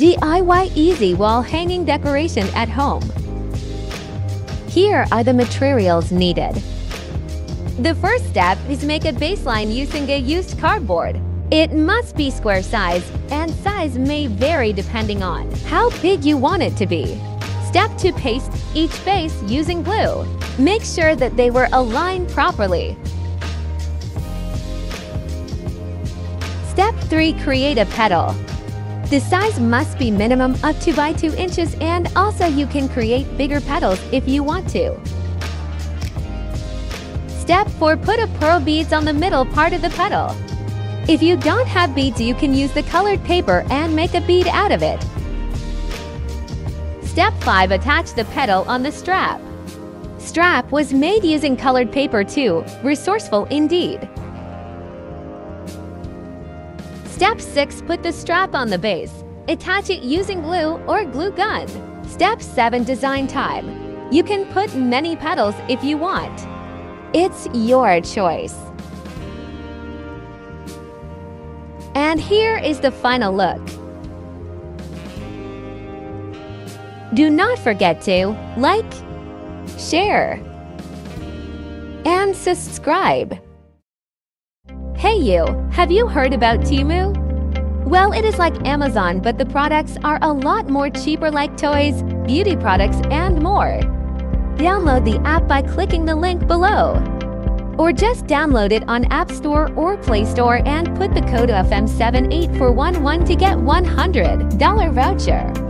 DIY easy wall hanging decoration at home. Here are the materials needed. The first step is make a baseline using a used cardboard. It must be square size, and size may vary depending on how big you want it to be. Step 2. Paste each base using glue. Make sure that they were aligned properly. Step 3. Create a petal. The size must be minimum of 2 by 2 inches, and also you can create bigger petals if you want to. Step 4. Put a pearl beads on the middle part of the petal. If you don't have beads, you can use the colored paper and make a bead out of it. Step 5. Attach the petal on the strap. Strap was made using colored paper too. Resourceful indeed. Step 6. Put the strap on the base. Attach it using glue or glue gun. Step 7. Design time. You can put many petals if you want. It's your choice. And here is the final look. Do not forget to like, share, and subscribe. Hey you, have you heard about Temu? Well, it is like Amazon, but the products are a lot more cheaper, like toys, beauty products, and more. Download the app by clicking the link below. Or just download it on App Store or Play Store and put the code FM78411 to get $100 voucher.